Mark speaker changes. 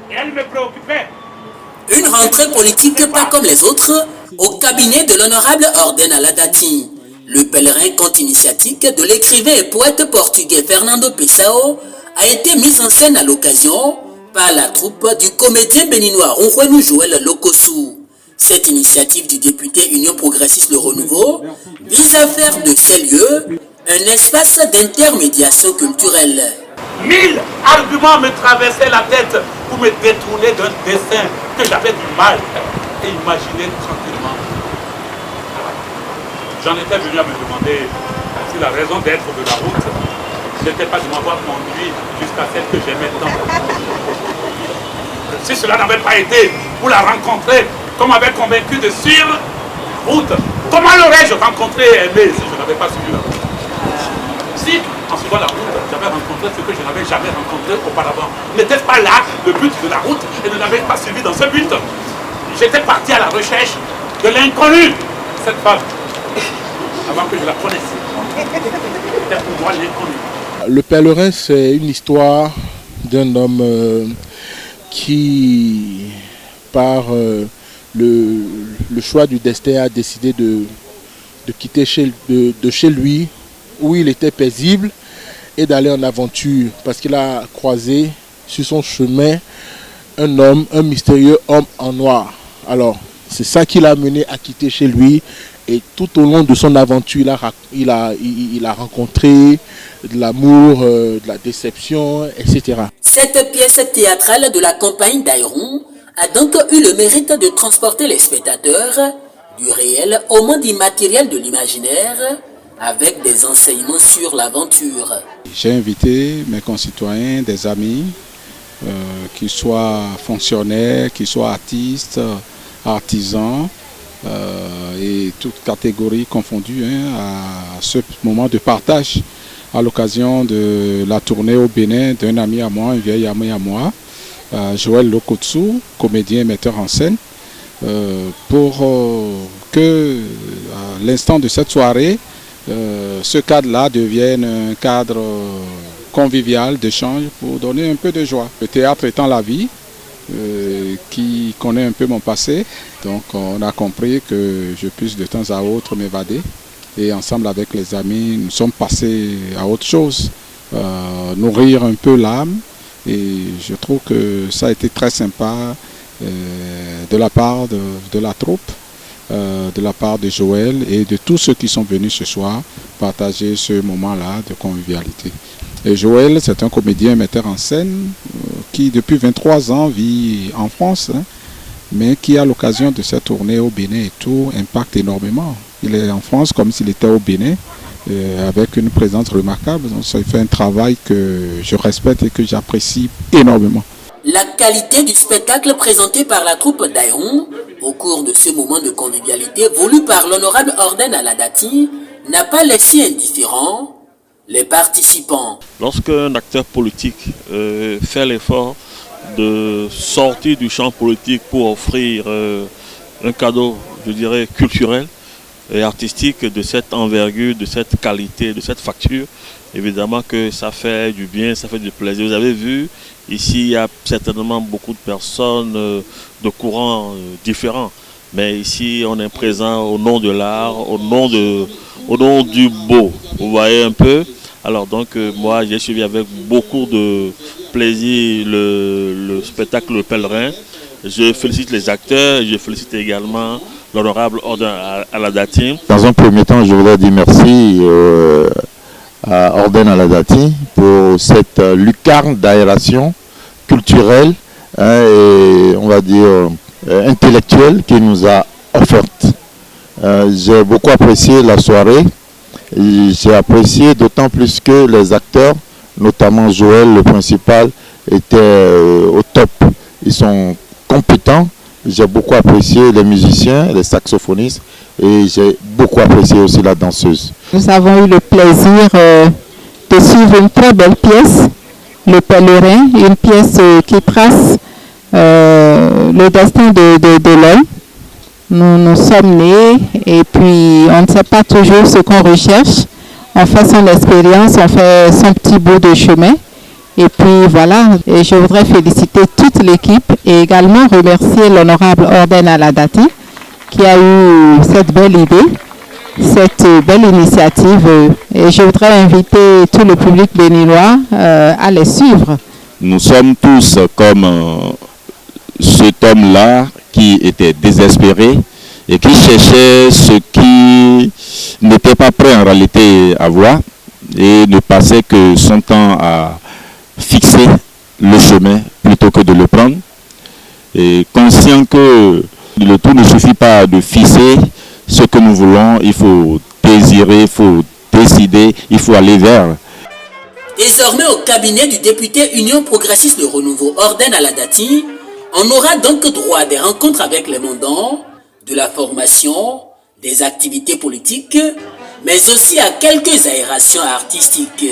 Speaker 1: Et elle me préoccupait.
Speaker 2: Une rentrée politique pas comme les autres au cabinet de l'honorable Orden Aladati. Le pèlerin conte initiatique de l'écrivain et poète portugais Fernando Pessoa a été mis en scène à l'occasion par la troupe du comédien béninois Ronjuenu Joël Lokosu. Cette initiative du député Union Progressiste Le Renouveau vise à faire de ces lieux un espace d'intermédiation culturelle.
Speaker 1: 1000 arguments me traversaient la tête pour me détourner d'un dessin que j'avais du mal à imaginer tranquillement. J'en étais venu à me demander si la raison d'être de la route n'était pas de m'avoir conduit jusqu'à celle que j'aimais tant. Si cela n'avait pas été pour la rencontrer, comme m'avait convaincu de suivre la route, comment l'aurais-je rencontré et aimé si je n'avais pas suivi la route? Si, en suivant la route, j'avais rencontré ce que je n'avais jamais rencontré auparavant, n'était-ce pas là le but de la route et ne l'avais pas suivi dans ce but? J'étais parti à la recherche de l'inconnu, cette femme, avant que je la connaisse. C'était pour moi l'inconnu.
Speaker 3: Le pèlerin, c'est une histoire d'un homme qui, par le choix du destin, a décidé de quitter de chez lui, où il était paisible, et d'aller en aventure, parce qu'il a croisé sur son chemin un mystérieux homme en noir. Alors, c'est ça qui l'a mené à quitter chez lui, et tout au long de son aventure, il a rencontré de l'amour, de la déception, etc.
Speaker 2: Cette pièce théâtrale de la compagnie d'Aïron a donc eu le mérite de transporter les spectateurs du réel au monde immatériel de l'imaginaire, avec des enseignements sur l'aventure.
Speaker 4: J'ai invité mes concitoyens, des amis, qu'ils soient fonctionnaires, qu'ils soient artistes, artisans, et toutes catégories confondues, à ce moment de partage à l'occasion de la tournée au Bénin d'un ami à moi, un vieil ami à moi, Joël Lokotsu, comédien et metteur en scène, pour que à l'instant de cette soirée, ce cadre-là devienne un cadre convivial d'échange pour donner un peu de joie. Le théâtre étant la vie, qui connaît un peu mon passé, donc on a compris que je puisse de temps à autre m'évader, et ensemble avec les amis nous sommes passés à autre chose, nourrir un peu l'âme, et je trouve que ça a été très sympa de la part de la troupe, de la part de Joël et de tous ceux qui sont venus ce soir partager ce moment-là de convivialité. Et Joël, c'est un comédien, metteur en scène qui depuis 23 ans vit en France, mais qui à l'occasion de cette tournée au Bénin et tout impacte énormément. Il est en France comme s'il était au Bénin, avec une présence remarquable. Donc ça fait un travail que je respecte et que j'apprécie énormément.
Speaker 2: La qualité du spectacle présenté par la troupe d'Aïron au cours de ce moment de convivialité voulu par l'honorable Orden Aladati n'a pas laissé indifférents les participants.
Speaker 5: Lorsqu'un acteur politique fait l'effort de sortir du champ politique pour offrir un cadeau, je dirais, culturel et artistique de cette envergure, de cette qualité, de cette facture, évidemment que ça fait du bien, ça fait du plaisir. Vous avez vu, ici il y a certainement beaucoup de personnes de courants différents, mais ici on est présent au nom de l'art, au nom du beau, vous voyez un peu. Alors donc moi j'ai suivi avec beaucoup de plaisir le spectacle Le Pèlerin. Je félicite les acteurs, je félicite également l'honorable Orden Aladati.
Speaker 6: Dans un premier temps, je voudrais dire merci à Orden Aladati pour cette lucarne d'aération culturelle et on va dire intellectuelle qu'il nous a offerte. J'ai beaucoup apprécié la soirée. J'ai apprécié d'autant plus que les acteurs, notamment Joël, le principal, étaient au top. Ils sont compétents. J'ai beaucoup apprécié les musiciens, les saxophonistes et j'ai beaucoup apprécié aussi la danseuse.
Speaker 7: Nous avons eu le plaisir de suivre une très belle pièce, Le Pèlerin, une pièce qui trace le destin de l'homme. Nous sommes nés et puis on ne sait pas toujours ce qu'on recherche. On fait son expérience, on fait son petit bout de chemin Et puis voilà, et je voudrais féliciter toute l'équipe et également remercier l'honorable Orden Aladati qui a eu cette belle idée, cette belle initiative. Et je voudrais inviter tout le public béninois à les suivre.
Speaker 8: Nous sommes tous comme cet homme-là qui était désespéré et qui cherchait ce qui n'était pas prêt en réalité à voir et ne passait que son temps à fixer le chemin plutôt que de le prendre. Et conscient que le tout ne suffit pas de fixer ce que nous voulons, il faut désirer, il faut décider, il faut aller vers.
Speaker 2: Désormais au cabinet du député Union Progressiste de Renouveau Orden Aladati, on aura donc droit à des rencontres avec les mandants, de la formation, des activités politiques, mais aussi à quelques aérations artistiques.